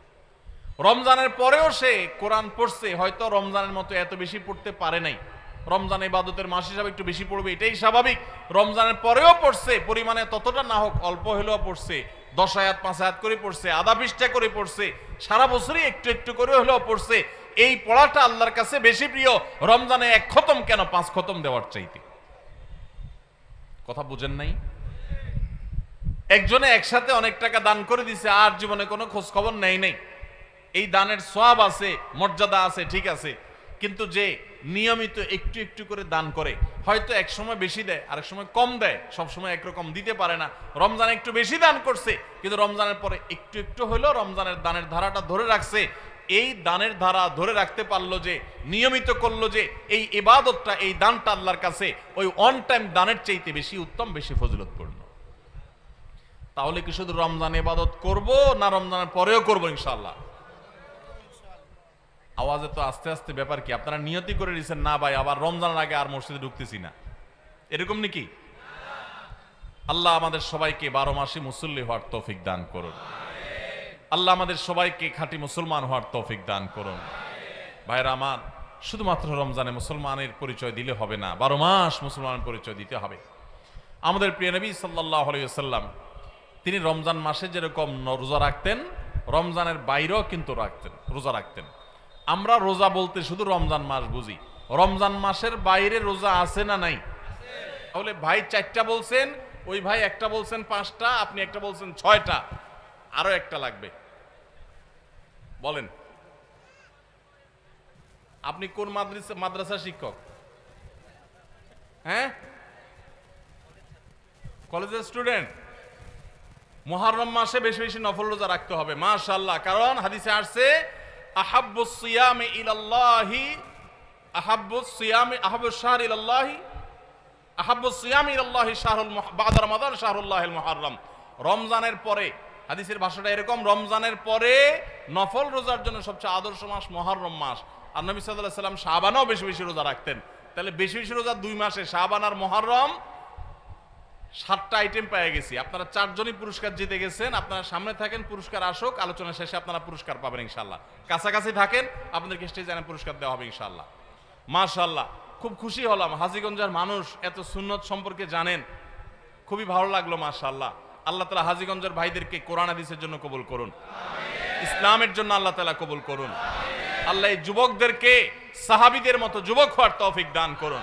রমজানের পরেও সে কোরআন পড়ছে, হয়তো রমজানের মতো এত বেশি পড়তে পারে নাই, রমজান ইবাদতের মাস হিসাবে একটু বেশি পড়বে, এটাই স্বাভাবিক। রমজানের পরেও পড়ছে, পরিমাণে ততটা না হোক, অল্প হলেও পড়ছে, 10 আয়াত 5 আয়াত করে পড়ছে, আধা পৃষ্ঠা করে পড়ছে, সারা বছরই একটু একটু করে হলেও পড়ছে। এই পড়াটা আল্লাহর কাছে বেশি প্রিয় রমজানে এক খতম কেন 5 খতম দেওয়ার চাইতে। কথা বুঝেন নাই? একজনে একসাথে অনেক টাকা দান করে দিছে, আর জীবনে কোনো খোঁজ খবর নেই নাই। এই দানের সওয়াব আছে, মর্যাদা আছে, ঠিক আছে, কিন্তু যে নিয়মিত একটু একটু করে দান করে, হয়তো এক সময় বেশি দেয়, আরেক সময় কম দেয়, সব সময় একরকম দিতে পারে না। রমজানে একটু বেশি দান করছে, কিন্তু রমজানের পরে একটু একটু হলেও রমজানের দানের ধারাটা ধরে রাখছে। এই দানের ধারা ধরে রাখতে পারলো যে, নিয়মিত করলো যে, এই ইবাদতটা, এই দানটা আল্লাহর কাছে ওই অন টাইম দানের চাইতে বেশি উত্তম, বেশি ফজিলতপূর্ণ। তাহলে কি শুধু রমজান ইবাদত করব, না রমজানের পরেও করব ইনশাআল্লাহ? আওয়াজে তো আস্তে আস্তে ব্যাপার কি? আপনারা নিয়তি করে দিয়েছেন, না ভাই আবার রমজানের আগে আর মসজিদে ঢুকতেছি না, এরকম নাকি? আল্লাহ আমাদের সবাইকে 12 মাসে মুসল্লি হওয়ার তৌফিক দান করুন। আল্লাহ আমাদের সবাইকে খাঁটি মুসলমান হওয়ার তৌফিক দান করুন। ভাইরা আমার, শুধুমাত্র রমজানে মুসলমানের পরিচয় দিলে হবে না, 12 মাস মুসলমানের পরিচয় দিতে হবে। আমাদের প্রিয় নবী সাল্লাল্লাহু আলাইহি ওয়াসাল্লাম, তিনি রমজান মাসে যেরকম রোজা রাখতেন, রমজানের বাইরেও কিন্তু রোজা রাখতেন। আমরা রোজা বলতে শুধু রমজান মাস বুঝি, রমজান মাসের বাইরে রোজা আছে না নাই? তাহলে ভাই 4টা বলছেন, ওই ভাই একটা বলছেন 5টা, আপনি একটা বলছেন 6টা, আরো একটা লাগবে, বলেন। আপনি কোন মাদ্রাসার শিক্ষক? হ্যাঁ, কলেজের স্টুডেন্ট। মুহররম মাসে বেশি বেশি নফল রোজা রাখতে হবে মাশাআল্লাহ, কারণ হাদিসে আসছে আহাব্বুস সিয়ামি ইলাল্লাহি আহাব্বুস সিয়ামি আহাব্বুস শাহরি ইলাল্লাহি আহাব্বুস সিয়ামি ইলাল্লাহি শাহরুল বা'দা রমাদান শাহরুল্লাহিল মুহররম। রমজানের পরে, হাদিসের ভাষাটা এরকম, রমজানের পরে নফল রোজার জন্য সবচেয়ে আদর্শ মাস মুহররম মাস। আর নবী সাল্লাল্লাহু আলাইহি ওয়াসাল্লাম শাবানেও বেশি বেশি রোজা রাখতেন। তাহলে বেশি বেশি রোজা 2 মাসে, শাবান আর মুহররম, 7টা আইটেম পেয়ে গেছি। আপনারা 4 জনই পুরস্কার জিতে গেছেন। আপনারা সামনে থাকেন, পুরস্কার আসুক, আলোচনা শেষে আপনারা পুরস্কার পাবেন ইনশাআল্লাহ। কাছাকাছি থাকেন, আপনাদেরকে স্টেজে এনে পুরস্কার দেওয়া হবে ইনশাআল্লাহ। মাশাআল্লাহ, খুব খুশি হলাম হাজীগঞ্জের মানুষ এত সুন্নত সম্পর্কে জানেন, খুবই ভালো লাগলো মাশাআল্লাহ। আল্লাহ তাআলা হাজীগঞ্জের ভাইদেরকে কোরআন হাদিসের জন্য কবুল করুন, ইসলামের জন্য আল্লাহ তাআলা কবুল করুন। আল্লাহ এই যুবকদেরকে সাহাবীদের মতো যুবক হওয়ার তৌফিক দান করুন,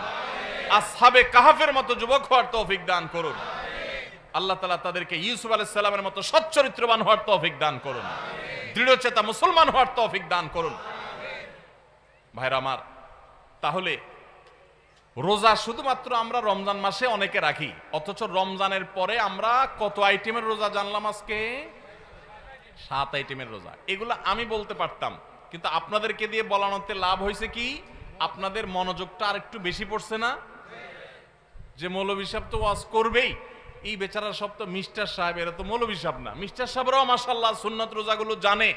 আসহাবে কাহাফের মতো যুবক হওয়ার তৌফিক দান করুন। আল্লাহ তাআলা তাদেরকে ইউসুফ আলাইহিস সালামের মতো সচ্চরিত্রবান হওয়ার তৌফিক দান করুন, দৃঢ়চেতা মুসলমান হওয়ার তৌফিক দান করুন। ভাইরা আমার, তাহলে রোজা শুধুমাত্র আমরা রমজান মাসে অনেকে রাখি, অথচ রমজানের পরে আমরা কত আইটেমের রোজা জানলাম আজকে? 7 আইটেমের রোজা। এগুলো আমি বলতে পারতাম, কিন্তু আপনাদেরকে দিয়ে বলানোতে লাভ হয়েছে কি, আপনাদের মনোযোগটা আর একটু বেশি পড়ছে না? যে মৌলভী সাহেব তো ওয়াজ করবেই, এই বেচারা সব তো মিস্টার সাহেব, এরা তো মৌলভী সাহেব না। মিস্টার সাহেবরাও মাশাআল্লাহ সুন্নাত রোজাগুলো জানে।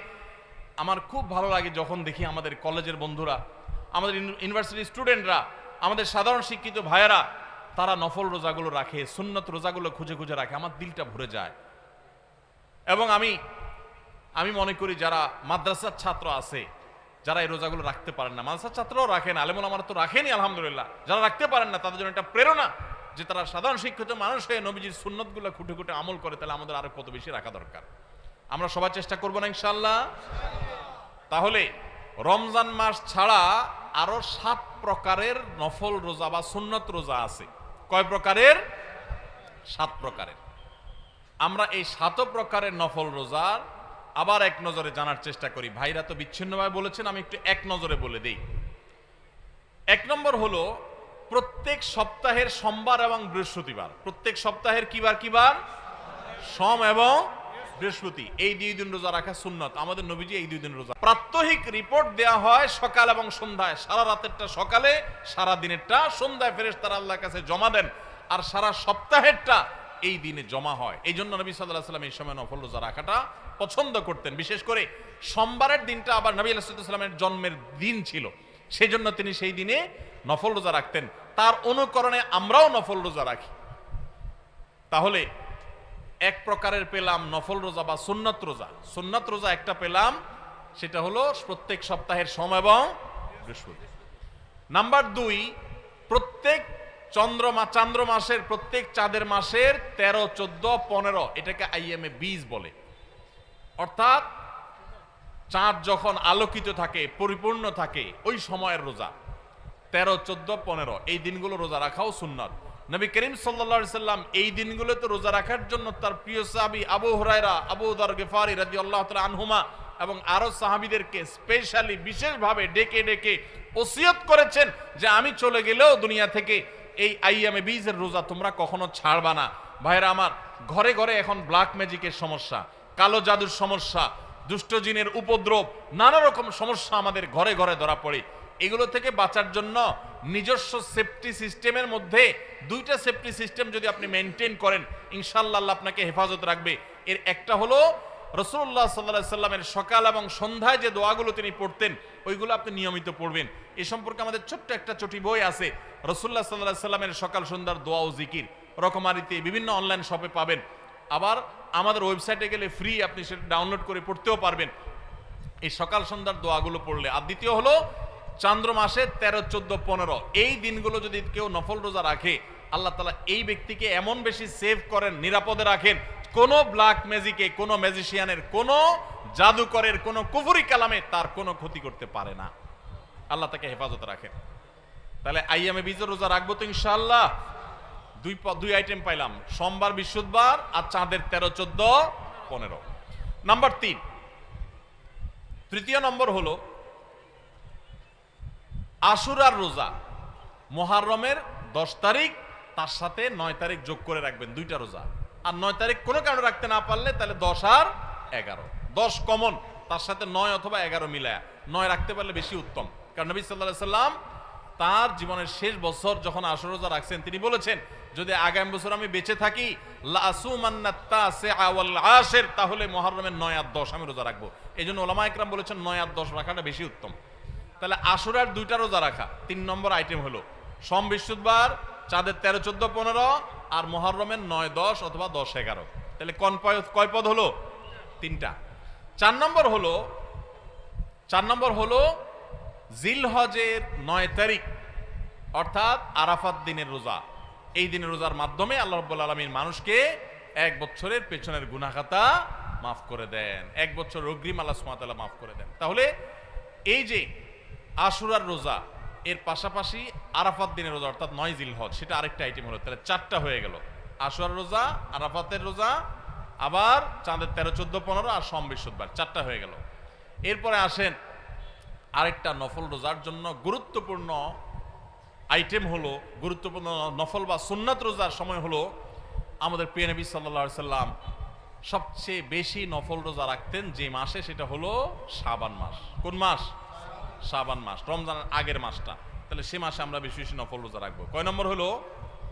আমার খুব ভালো লাগে যখন দেখি আমাদের কলেজের বন্ধুরা, আমাদের ইউনিভার্সিটি স্টুডেন্টরা, আমাদের সাধারণ শিক্ষিত ভাইয়েরা, তারা নফল রোজাগুলো রাখে, সুন্নত রোজাগুলো খুঁজে খুঁজে রাখে। আমার দিলটা ভরে যায়। এবং আমি মনে করি যারা মাদ্রাসার ছাত্র আছে, যারা এই রোজাগুলো রাখতে পারেন না, মাদ্রাসার ছাত্রও রাখেন, আলেমুল আমার তো রাখেনি আলহামদুলিল্লাহ, যারা রাখতে পারেন না তাদের জন্য একটা প্রেরণা যে তারা সাধারণ শিক্ষিত মানুষ হয়ে নবীজির সুন্নতগুলো খুঁটে খুঁটে আমল করে, তাহলে আমাদের আরো কত বেশি রাখা দরকার। আমরা সবাই চেষ্টা করবো না ইনশাআল্লাহ? তাহলে রমজান মাস ছাড়া আরো 7 প্রকারের নফল রোজা বা সুন্নত রোজা আছে। কয় প্রকারের? 7 প্রকারের। আমরা এই 7 প্রকারের নফল রোজার আবার এক নজরে জানার চেষ্টা করি। ভাইরা তো বিচ্ছিন্নভাবে বলেছেন, আমি একটু এক নজরে বলে দেই। 1 নম্বর হলো প্রত্যেক সপ্তাহের সোমবার এবং বৃহস্পতিবার। প্রত্যেক সপ্তাহের কিবার? সোম এবং বৃহস্পতি, এই 2 দিন রোজা রাখা সুন্নত। আমাদের নবীজি এই 2 দিন রোজা। প্রাত্যহিক রিপোর্ট দেয়া হয় সকাল এবং সন্ধ্যায়। সারা রাতেরটা সকালে, সারা দিনেরটা সন্ধ্যায় ফেরেশতারা আল্লাহর কাছে জমা দেন, আর সারা সপ্তাহেরটা এই দিনে জমা হয়। এই জন্য নবী সাল্লাল্লাহু আলাইহি ওয়াসাল্লাম এই সময় নফল রোজা রাখাটা পছন্দ করতেন। বিশেষ করে সোমবারের দিনটা আবার নবী সাল্লাল্লাহু আলাইহি ওয়াসাল্লামের জন্মের দিন ছিল, সেজন্য তিনি সেই দিনে নফল রোজা রাখতেন। তার অনুকরণে আমরাও নফল রোজা রাখি। তাহলে 1 প্রকারের পেলাম নফল রোজা বা সুন্নত রোজা। সুন্নত রোজা একটা পেলাম, সেটা হলো প্রত্যেক সপ্তাহের সোম এবং বৃহস্পতি। নাম্বার 2, প্রত্যেক চান্দ্র মাসের, প্রত্যেক চাঁদের মাসের 13, 14, 15, এটাকে আইএমএ 20 বলে। অর্থাৎ চাঁদ যখন আলোকিত থাকে, পরিপূর্ণ থাকে, ওই সময়ের রোজা 13, 14, 15 এই দিনগুলো রোজা রাখাও সুন্নত। নবী করিম সাল্লাল্লাহু আলাইহি সাল্লাম এই দিনগুলোতে রোজা রাখার জন্য তার প্রিয় সাহাবী আবু হুরায়রা, আবু যর গিফারি রাদিয়াল্লাহু তাআলা আনহুমা এবং আরো সাহাবীদেরকে স্পেশালি বিশেষভাবে ডেকে ডেকে ওসিয়ত করেছেন যে আমি চলে গেলেও দুনিয়া থেকে এই আইয়ামে 20 এর রোজা তোমরা কখনো ছাড়বা না। ভাইরা আমার, ঘরে ঘরে এখন ব্ল্যাক ম্যাজিকের সমস্যা, কালো জাদুর সমস্যা, দুষ্ট জিনের উপদ্রব, নানা রকম সমস্যা আমাদের ঘরে ঘরে ধরা পড়ে। এগুলো থেকে বাঁচার জন্য নিজস্ব সেফটি সিস্টেমের মধ্যে 2টা সেফটি সিস্টেম যদি আপনি মেনটেন করেন, ইনশাআল্লাহ আল্লাহ আপনাকে হেফাজত রাখবে। এর একটা হলো রাসূলুল্লাহ সাল্লাল্লাহু আলাইহি সাল্লামের সকাল এবং সন্ধ্যায় যে দোয়াগুলো তিনি পড়তেন, ওইগুলো আপনি নিয়মিত পড়বেন। এই সম্পর্কে আমাদের ছোট্ট একটা চটি বই আছে, রাসূলুল্লাহ সাল্লাল্লাহু আলাইহি সাল্লামের সকাল সন্ধ্যার দোয়া ও জিকির, রকমারিতে বিভিন্ন অনলাইন শপে পাবেন। আবার আমাদের ওয়েবসাইটে গেলে ফ্রি, আপনি সেটা ডাউনলোড করে পড়তেও পারবেন এই সকাল সন্ধ্যার দোয়াগুলো পড়লে। আর দ্বিতীয় হলো চান্দ্র মাসে 13, 14, 15 এই দিনগুলো যদি কেউ নফল রোজা রাখে, আল্লাহ তাআলা এই ব্যক্তিকে এমন বেশি সেভ করেন, নিরাপদে রাখেন, কোনো ব্ল্যাক ম্যাজিকে, কোনো ম্যাজিশিয়ানের, কোনো জাদুকরের, কোনো কুফরি কালামে তার কোনো ক্ষতি করতে পারে না। আল্লাহ তাকে হেফাজত রাখেন। তাহলে আইয়ামে 20 রোজা রাখবো তো ইনশাআল্লাহ। 2 আইটেম পাইলাম, সোমবার, বৃহস্পতিবার আর চাঁদের 13, 14, 15। নাম্বার 3, তৃতীয় নম্বর হলো আশুরার রোজা মুহররমের 10 তারিখ, তার সাথে 9 তারিখ যোগ করে রাখবেন, 2টা রোজা। আর 9 তারিখ কোনো কারণে রাখতে না পারলে তাহলে 10 আর 11, 10 কমন, তার সাথে 9 অথবা 11 মিলায়া 9 রাখতে পারলে বেশি উত্তম। কারণ নবী সাল্লাল্লাহু আলাইহি সাল্লাম তার জীবনের শেষ বছর যখন আশুরা রোজা রাখছেন, তিনি বলেছেন যদি আগামী বছর আমি বেঁচে থাকি লা আসুমান্নাত তাসিআ ওয়াল আশির, তাহলে মুহররমের 9 আর 10 আমি রোজা রাখবো। এইজন্য উলামা ইকরাম বলেছেন 9 আর 10 রাখাটা বেশি উত্তম। তাহলে আশুরার 2টা রোজা রাখা 3 নম্বর আইটেম হলো সোম বৃহস্পতিবার, চাঁদের 13, 14, 15 আর মুহররমের 9, 10 অথবা 10, 11। তাহলে কয় পদ হলো? 3টা। 4 নম্বর হলো জিলহজের 9 তারিখ অর্থাৎ আরাফাত দিনের রোজা। এই দিনের রোজার মাধ্যমে আল্লাহ রাব্বুল আলামিন মানুষকে 1 বছরের পেছনের গুনাহ খাতা মাফ করে দেন, 1 বছর অগ্রিম আল্লাহ সুবহানাহু ওয়া তাআলা মাফ করে দেন। তাহলে এই যে আশুরার রোজা, এর পাশাপাশি আরাফাত দিনের রোজা অর্থাৎ 9 জিলহজ, সেটা আরেকটা আইটেম হলো। তাহলে 4টা হয়ে গেল, আশুরার রোজা, আরাফাতের রোজা, আবার চাঁদের 13, 14, 15 আর সোম বৃহস্পতিবার, 4টা হয়ে গেল। এরপরে আসেন আরেকটা নফল রোজার জন্য গুরুত্বপূর্ণ আইটেম হলো, গুরুত্বপূর্ণ নফল বা সুন্নাত রোজার সময় হলো আমাদের প্রিয় নবী সাল্লাল্লাহু আলাইহি সাল্লাম সবচেয়ে বেশি নফল রোজা রাখতেন যে মাসে, সেটা হলো শাবান মাস। কোন মাস? শাবান মাস, রমজানের আগের মাসটা। তাহলে সে মাসে আমরা বেশি বেশি নফল রোজা রাখবো। কয় নম্বর হলো?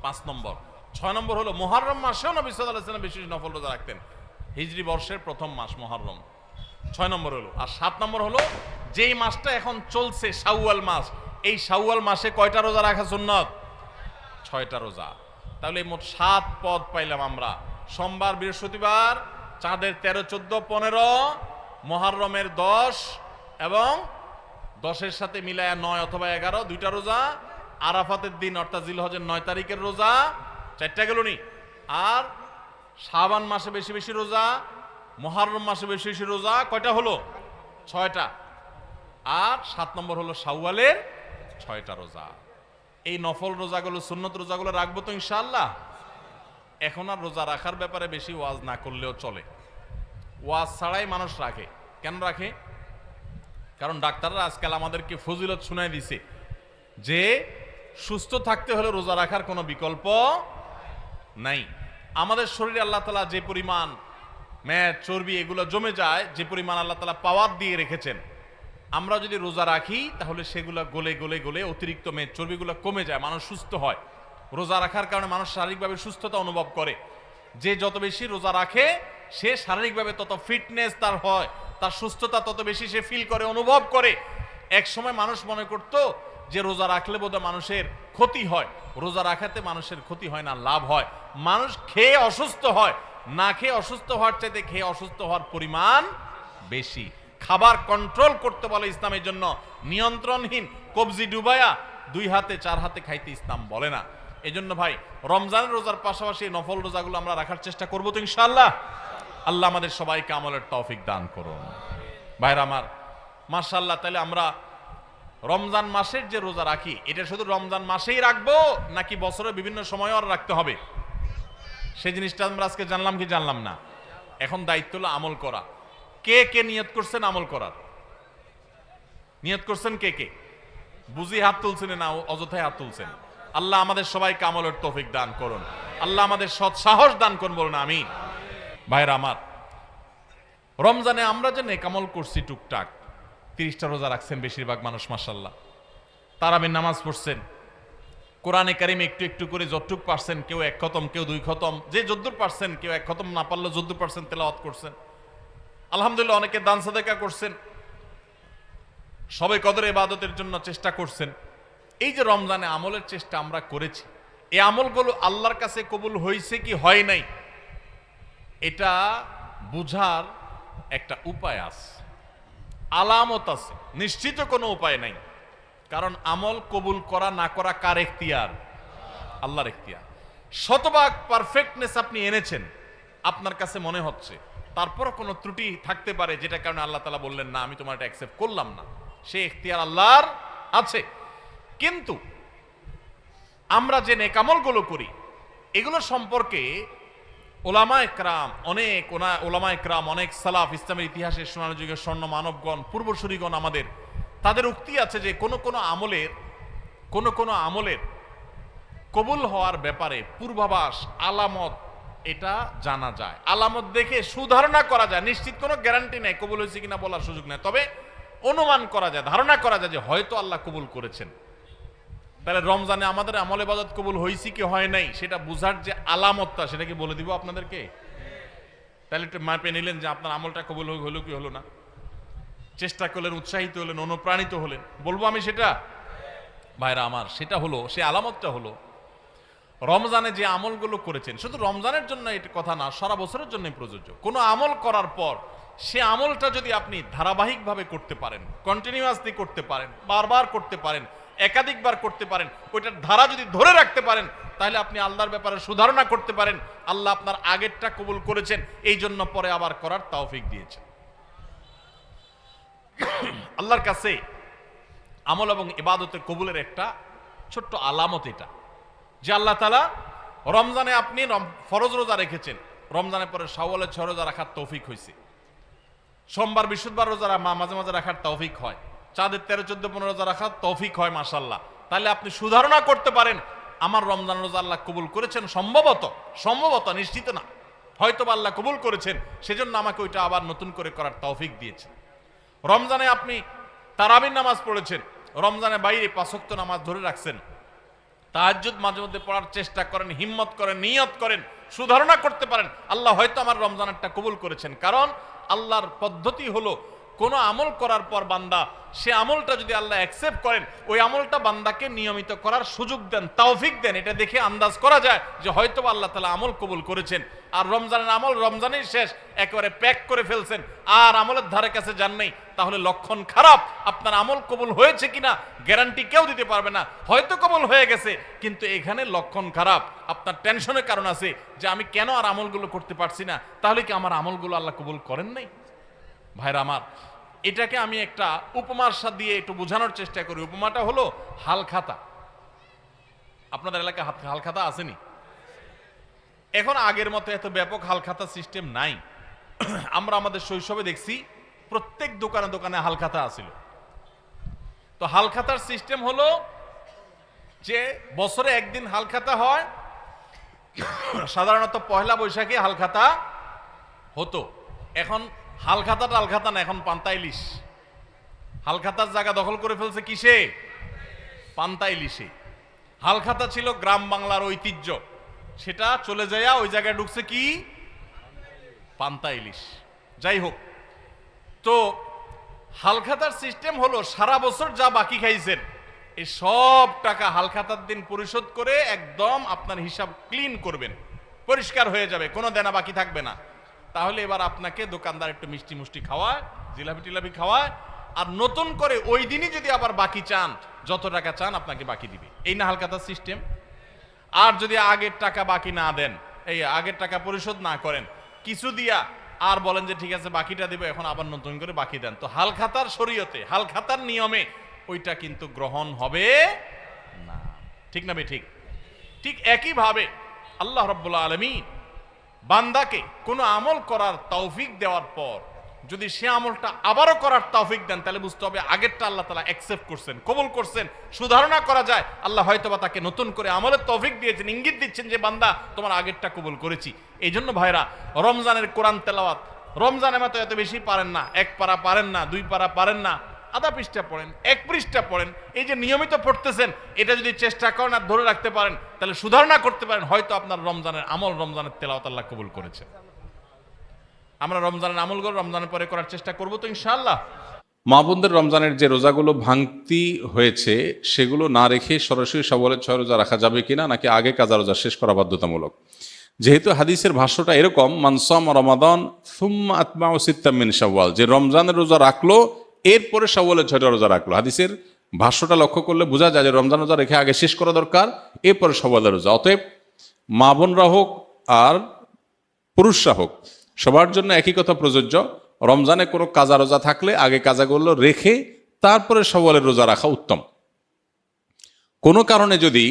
5 নম্বর। 6 নম্বর হলো মুহররম মাসেও নবী সাল্লাল্লাহু আলাইহি সাল্লাম বেশি বেশি নফল রোজা রাখতেন। হিজরি বর্ষের প্রথম মাস মুহররম, 6 নম্বর হলো। আর 7 নম্বর হলো যেই মাসটা এখন চলছে শাওয়াল মাস, এই শাওয়াল মাসে কয়টা রোজা রাখা সুন্নাত? 6টা রোজা। তাহলে মোট 7 পদ পাইলাম আমরা। সোমবার, বৃহস্পতিবার, চাঁদের 13, 14, 15, মুহররমের 10 এবং 10-এর সাথে মিলায়া 9 অথবা 11, 2টা রোজা। আরাফাতের দিন অর্থাৎ জিলহজের 9 তারিখের রোজা, 4টা গেল নি। আর শাবান মাসে বেশি বেশি রোজা, মুহররম মাসে বেশি বেশি রোজা, কয়টা হলো? 6টা। আর 7 নম্বর হলো শাওয়ালের 6টা রোজা। এই নফল রোজাগুলো, সুন্নত রোজাগুলো রাখবো তো ইনশাআল্লাহ। এখন আর রোজা রাখার ব্যাপারে বেশি ওয়াজ না করলেও চলে। ওয়াজ ছাড়াই মানুষ রাখে। কেন রাখে? কারণ ডাক্তাররা আজকাল আমাদেরকে ফজিলত শুনাই দিছে যে সুস্থ থাকতে হলে রোজা রাখার কোনো বিকল্প নাই। আমাদের শরীরে আল্লাহ তাআলা যে পরিমাণ মেদ, চর্বি এগুলো জমে যায়, যে পরিমাণ আল্লাহ তাআলা পাওয়ার দিয়ে রেখেছেন, আমরা যদি রোজা রাখি তাহলে সেগুলো গলে গলে গলে অতিরিক্ত মেদ, চর্বিগুলো কমে যায়, মানুষ সুস্থ হয়। রোজা রাখার কারণে মানুষ শারীরিকভাবে সুস্থতা অনুভব করে। যে যত বেশি রোজা রাখে সে শারীরিকভাবে তত ফিটনেস তার হয়, তার সুস্থতা তত বেশি সে ফিল করে, অনুভব করে। এক সময় মানুষ মনে করত যে রোজা রাখলে বোধহয় মানুষের ক্ষতি হয়। রোজা রাখাতে মানুষের ক্ষতি হয় না, লাভ হয়। মানুষ খেয়ে অসুস্থ হয়, না খেয়ে অসুস্থ হওয়ার চাইতে খেয়ে অসুস্থ হওয়ার পরিমাণ বেশি। খাবার কন্ট্রোল করতে বলে ইসলামের জন্য, নিয়ন্ত্রণহীন কবজি ডুবায়া 2 হাতে 4 হাতে খাইতে ইসলাম বলে না। এজন্য ভাই রমজানের রোজার পাশাপাশি নফল রোজাগুলো আমরা রাখার চেষ্টা করবো তো ইনশাআল্লাহ। আল্লাহ আমাদের সবাইকে আমলের তৌফিক দান করুন। ভাইরা আমার, মাশাআল্লাহ। তাহলে আমরা রমজান মাসের যে রোজা রাখি, এটা শুধু রমজান মাসেই রাখবো নাকি বছরের বিভিন্ন সময় আর রাখতে হবে? সেই জিনিসটা আমরা আজকে জানলাম কি জানলাম না? এখন দায়িত্ব হলো আমল করা। কে কে নিয়ত করছেন আমল করার? নিয়ত করছেন কে কে? বুঝি হাত তুলছেন না অযথায় হাত তুলছেন? আল্লাহ আমাদের সবাইকে আমলের তৌফিক দান করুন। আল্লাহ আমাদের সৎ সাহস দান করুন, বলুন আমিন। ভাইরা আমার, রমজানে আমরা যে নেক আমল করছি টুকটাক, 30টা রোজা রাখছেন বেশিরভাগ মানুষ মাশাআল্লাহ, তারাবির নামাজ পড়ছেন, কোরআনে কারিম একটু একটু করে যতটুক পারছেন, কেউ 1 খতম, কেউ 2 খতম, যে যদ্দুর পারছেন, কেউ 1 খতম না পারলে যদ্দুর পারছেন তেলাওয়াত করছেন। আলহামদুলিল্লাহ, অনেকে দান সাদাকা করছেন, সবাই কদর ইবাদতের জন্য চেষ্টা করছেন। এই যে রমজানে আমলের চেষ্টা আমরা করেছি, এই আমলগুলো আল্লাহর কাছে কবুল হয়েছে কি হয় নাই, এটা বুঝার একটা উপায় আছে, আলামত আছে। নিশ্চিত কোনো উপায় নাই, কারণ আমল কবুল করা না করা কার এখতিয়ার? আল্লাহর এখতিয়ার। শতভাগ পারফেক্টনেস আপনি এনেছেন, আপনার কাছে মনে হচ্ছে, তারপর কোনো ত্রুটি থাকতে পারে, যেটা কারণে আল্লাহ তাআলা বললেন না আমি তোমার এটা অ্যাকসেপ্ট করলাম না। সে এখতিয়ার আল্লাহর আছে। কিন্তু আমরা যে নেক আমলগুলো করি, এগুলো সম্পর্কে ওলামা একরাম অনেক সালাফ, ইসলামের ইতিহাসের সোনালী যুগের স্বর্ণ মানবগণ, পূর্বসূরীগণ আমাদের তাদের উক্তি আছে যে কোন কোন আমলের কবুল হওয়ার ব্যাপারে পূর্বাভাস, আলামত এটা জানা যায়। আলামত দেখে সুধারণা করা যায়, নিশ্চিত কোনো গ্যারান্টি নেই কবুল হয়েছে কিনা বলার সুযোগ নেই, তবে অনুমান করা যায়, ধারণা করা যায় যে হয়তো আল্লাহ কবুল করেছেন। তাহলে রমজানে আমাদের আমল ইবাদত কবুল হয়েছে কি হয় নাই সেটা বুঝার যে আলামতটা, সেটা কি বলে দিব আপনাদেরকে? তাহলে একটু মাপে নিলেন যে আপনার আমলটা কবুল হলো কি হলো না, চেষ্টা করলেন, উৎসাহিত হলেন, অনুপ্রাণিত হলেন। বলবো আমি সেটা ভাইরা আমার, সেটা হলো, সে আলামতটা হলো রমজানে যে আমলগুলো করেছেন, শুধু রমজানের জন্য এটা কথা না, সারা বছরের জন্য প্রযোজ্য। কোনো আমল করার পর সে আমলটা যদি আপনি ধারাবাহিকভাবে করতে পারেন, কন্টিনিউয়াসলি করতে পারেন, বারবার করতে পারেন, একাধিকবার করতে পারেন, ওইটার ধারা যদি ধরে রাখতে পারেন, তাহলে আপনি আল্লাহর ব্যাপারে সুধারণা করতে পারেন আল্লাহ আপনার আগেরটা কবুল করেছেন, এই জন্য পরে আবার করার তৌফিক দিয়েছেন। আল্লাহর কাছে আমল এবং ইবাদতের কবুলের একটা ছোট্ট আলামত এটা, যে আল্লাহ তাআলা রমজানে আপনি ফরজ রোজা রেখেছেন, রমজানের পরে শাওয়ালের 6 রোজা রাখার তৌফিক হয়েছে, সোমবার বৃহস্পতিবার রোজা মাঝে মাঝে রাখার তৌফিক হয়, চাঁদের 13, 14, 15 রোজা রাখার তৌফিক হয় মাশাআল্লাহ। তাহলে আপনি সুধারণা করতে পারেন আমার রমজান রোজা আল্লাহ কবুল করেছেন, সম্ভবত, নিশ্চিত না, হয়তো আল্লাহ কবুল করেছেন, সেজন্য আমাকে ওইটা আবার নতুন করে করার তৌফিক দিয়েছেন। রমজানে আপনি তারাবির নামাজ পড়েছেন, রমজানের বাইরে 5 ওয়াক্ত নামাজ ধরে রাখছেন, তাহাজ্জুদ মাঝে মধ্যে পড়ার চেষ্টা করেন, হিম্মত করেন, নিয়ত করেন, সুধারণা করতে পারেন আল্লাহ হয়তো আমার রমজানেরটা কবুল করেছেন। কারণ আল্লাহর পদ্ধতি হলো কোন আমল করার পর বান্দা সে আমলটা যদি আল্লাহ অ্যাকসেপ্ট করেন, ওই আমলটা বান্দাকে নিয়মিত করার সুযোগ দেন, তৌফিক দেন। এটা দেখে আন্দাজ করা যায় যে হয়তো আল্লাহ তাআলা আমল কবুল করেছেন। আর রমজানের আমল রমজানেই শেষ, একেবারে প্যাক করে ফেলছেন, আর আমলের ধারে কাছে যান নাই, তাহলে লক্ষণ খারাপ। আপনার আমল কবুল হয়েছে কিনা গ্যারান্টি কেউ দিতে পারবে না, হয়তো কবুল হয়ে গেছে, কিন্তু এখানে লক্ষণ খারাপ। আপনার টেনশনের কারণ আছে যে আমি কেন আর আমলগুলো করতে পারছি না, তাহলে কি আমার আমলগুলো আল্লাহ কবুল করেন নাই? ভাইরা আমার, এটাকে আমি একটা উপমার সাথে দিয়ে একটু বোঝানোর চেষ্টা করি। উপমাটা হলো হালখাতা। আপনাদের এলাকায় হালখাতা আসেনি? এখন আগের মতো এত ব্যাপক হালখাতা সিস্টেম নাই। আমরা আমাদের শৈশবে দেখছি প্রত্যেক দোকানে দোকানে হালখাতা আছিল। তো হালখাতার সিস্টেম হলো যে বছরে একদিন হালখাতা হয়, সাধারণত পহেলা বৈশাখে হালখাতা হতো। এখন হালখাতা না, এখন পান্তা ইলিশ। হালখাতার জায়গা দখল করে ফেলছে কিসে? পান্তা ইলিশে। হালখাতা ছিল গ্রাম বাংলার ঐতিহ্য, সেটা চলে যায় ওই জায়গায় ঢুকছে কি? পান্তা ইলিশ। যাই হোক, তো হালখাতার সিস্টেম হলো সারা বছর যা বাকি খাইছেন এই সব টাকা হালখাতার দিন পরিশোধ করে একদম আপনার হিসাব ক্লিন করবেন, পরিষ্কার হয়ে যাবে, কোনো দেনা বাকি থাকবে না। তাহলে এবার আপনাকে দোকানদার একটু মিষ্টি মুষ্টি খাওয়ায়, জিলাপি টিলাপি খাওয়ায়, আর নতুন করে ওই দিনই যদি আবার বাকি চান, যত টাকা চান আপনাকে বাকি দিবে। এই না হালখাতার সিস্টেম? আর যদি আগের টাকা বাকি না দেন, এই আগের টাকা পরিশোধ না করেন, কিছু দিয়া আর বলেন যে ঠিক আছে বাকিটা দেবো, এখন আবার নতুন করে বাকি দেন, তো হালখাতার শরীয়তে, হালখাতার নিয়মে ওইটা কিন্তু গ্রহণ হবে না। ঠিক না? ঠিক। ঠিক একইভাবে আল্লাহ রাব্বুল আলামিন বান্দাকে কোনো আমল করার তৌফিক দেওয়ার পর যদি সে আমলটা আবারও করার তৌফিক দেন, তাহলে বুঝতে হবে আগেরটা আল্লাহ তাআলা অ্যাকসেপ্ট করছেন, কবুল করছেন। সুধারণা করা যায় আল্লাহ হয়তোবা তাকে নতুন করে আমলের তৌফিক দিয়েছেন, ইঙ্গিত দিচ্ছেন যে বান্দা তোমার আগেরটা কবুল করেছি। এই জন্য ভাইরা, রমজানের কোরআন তেলাওয়াত রমজানের মতো এত বেশি পারেন না, 1 পারা পারেন না, 2 পারা পারেন না, আধা পৃষ্ঠা পড়েন, 1 পৃষ্ঠা পড়েন। এই যে নিয়মিত পড়তেছেন, এটা যদি চেষ্টা করেন আর ধরে রাখতে পারেন, তাহলে সুধারণা করতে পারেন হয়তো আপনার রমজানের আমল, রমজানের তেলাওয়াত আল্লাহ কবুল করেছে। আমরা রমজানের আমলগুলো রমজানের পরে করার চেষ্টা করব তো ইনশাআল্লাহ। মা বোনদের রমজানের যে রোজাগুলো ভাঙতি হয়েছে সেগুলো না রেখে সরাসরি শাওয়ালের 6 রোজা রাখা যাবে কিনা, নাকি আগে কাজা রোজা শেষ করা বাধ্যতামূলক? যেহেতু হাদিসের ভাষ্যটা এরকম, মান সামা রমাদান সুম্মা আতবাউ সিত্তাম মিন শাওয়াল, যে রমজানের রোজা রাখলো এরপরে শাওয়ালের 6টা রোজা রাখলো, হাদিসের ভাষ্যটা লক্ষ্য করলে বোঝা যায় যে রমজান রোজা রেখে আগে শেষ করা দরকার, এরপরে শাওয়ালের রোজা। অতএব মা বোনরা হোক আর পুরুষরা হোক, সবার জন্য একই কথা প্রযোজ্য। রমজানে কোনো কাজা রোজা থাকলে আগে কাজাগুলো রেখে তারপরে শাওয়ালের রোজা রাখা উত্তম। কোনো কারণে যদি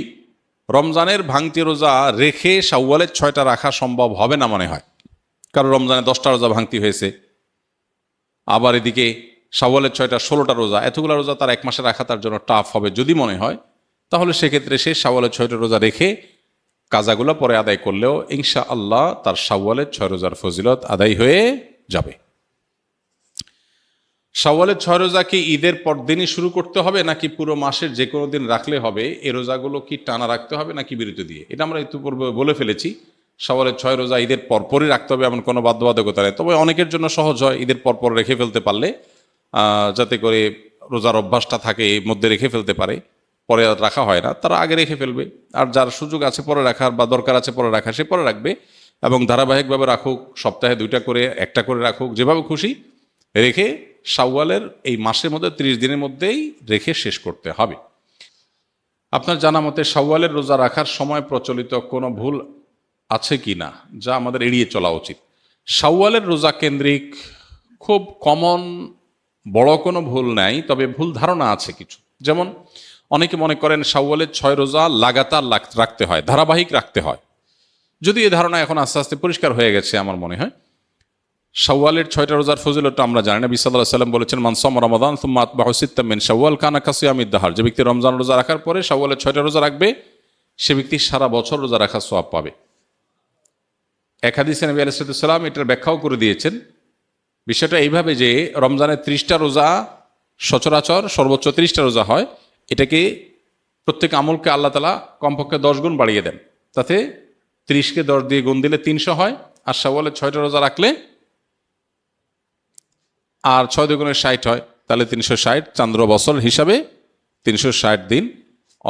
রমজানের ভাঙতি রোজা রেখে শাওয়ালের 6টা রাখা সম্ভব হবে না মনে হয়, কারণ রমজানে 10টা রোজা ভাঙতি হয়েছে, আবার এদিকে শাওয়ালের 6টা 16টা রোজা, এতগুলো রোজা তার এক মাসে রাখা তার জন্য টাফ হবে যদি মনে হয়, তাহলে সেক্ষেত্রে সে শাওয়ালের 6টা রোজা রেখে কাজাগুলো পরে আদায় করলেও ইনশাআল্লাহ তার শাওয়ালের 6 রোজার ফজিলত আদায় হয়ে যাবে। শাওয়ালের 6 রোজা কি ঈদের পরদিনই শুরু করতে হবে নাকি পুরো মাসের যে কোনো দিন রাখলে হবে? এই রোজাগুলো কি টানা রাখতে হবে নাকি বিরতি দিয়ে? এটা আমরা ইতিপূর্বে বলে ফেলেছি, শাওয়ালের 6 রোজা ঈদের পরপরই রাখতে হবে এমন কোনো বাধ্যবাধকতা নেই। তবে অনেকের জন্য সহজ হয় ঈদের পরপর রেখে ফেলতে পারলে, যাতে করে রোজার অভ্যাসটা থাকে এর মধ্যে রেখে ফেলতে পারে, পরে আর রাখা হয় না, তারা আগে রেখে ফেলবে। আর যার সুযোগ আছে পরে রাখার বা দরকার আছে পরে রাখা, সে পরে রাখবে এবং ধারাবাহিকভাবে রাখুক, সপ্তাহে 2টা করে 1টা করে রাখুক, যেভাবে খুশি রেখে শাওয়ালের এই মাসের মধ্যে 30 দিনের মধ্যেই রেখে শেষ করতে হবে। আপনার জানা মতে শাওয়ালের রোজা রাখার সময় প্রচলিত কোনো ভুল আছে কি না যা আমাদের এড়িয়ে চলা উচিত? শাওয়ালের রোজা কেন্দ্রিক খুব কমন বড় কোনো ভুল নাই, তবে ভুল ধারণা আছে কিছু। যেমন অনেকে মনে করেন শাওয়ালের 6 রোজা লাগাতার রাখতে হয়, ধারাবাহিক রাখতে হয়। যদি এই ধারণা এখন আস্তে আস্তে পরিষ্কার হয়ে গেছে আমার মনে হয়। শাওয়ালের 6টা রোজার ফজিলতটা আমরা জানি। নবী সাল্লাল্লাহু আলাইহি ওয়াসাল্লাম বলেছেন, মান সামা রমাদান সুম্মা আতবাহু সিত্তাম মিন শাওয়াল কানা কাসিয়ামিদ দাহর। যে ব্যক্তি রমজান রোজা রাখার পরে শাওয়ালের 6টা রোজা রাখবে, সে ব্যক্তি সারা বছর রোজা রাখার সওয়াব পাবে। এক হাদিসে নবী আলাইহিস সালাম এটার ব্যাখ্যাও করে দিয়েছেন। বিষয়টা এইভাবে যে রমজানের 30টা রোজা সচরাচর সর্বোচ্চ 30টা রোজা হয়, এটাকে প্রত্যেক আমলকে আল্লাহ তাআলা কমপক্ষে 10 গুণ বাড়িয়ে দেন। তাতে 30কে 10 দিয়ে গুণ দিলে 300 হয়, আর শাওয়ালের 6টা রোজা রাখলে আর 6 দুগুণে 60 হয়, তাহলে 360, চান্দ্র বছর হিসাবে 360 দিন।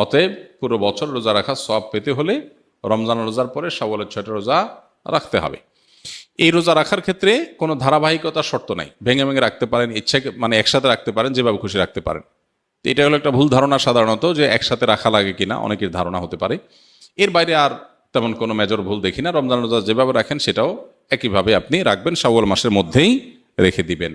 অতএব পুরো বছর রোজা রাখার সওয়াব পেতে হলে রমজান রোজার পরে শাওয়ালের 6টা রোজা রাখতে হবে। এই রোজা রাখার ক্ষেত্রে কোনো ধারাবাহিকতার শর্ত নাই, ভেঙে ভেঙে রাখতে পারেন, ইচ্ছে মানে একসাথে রাখতে পারেন, যেভাবে খুশি রাখতে পারেন। এটা হলো একটা ভুল ধারণা সাধারণত, যে একসাথে রাখা লাগে কিনা অনেকের ধারণা হতে পারে। এর বাইরে আর তেমন কোনো মেজর ভুল দেখি না। রমজান রোজা যেভাবে রাখেন সেটাও একইভাবে আপনি রাখবেন, শাওয়াল মাসের মধ্যেই রেখে দিবেন।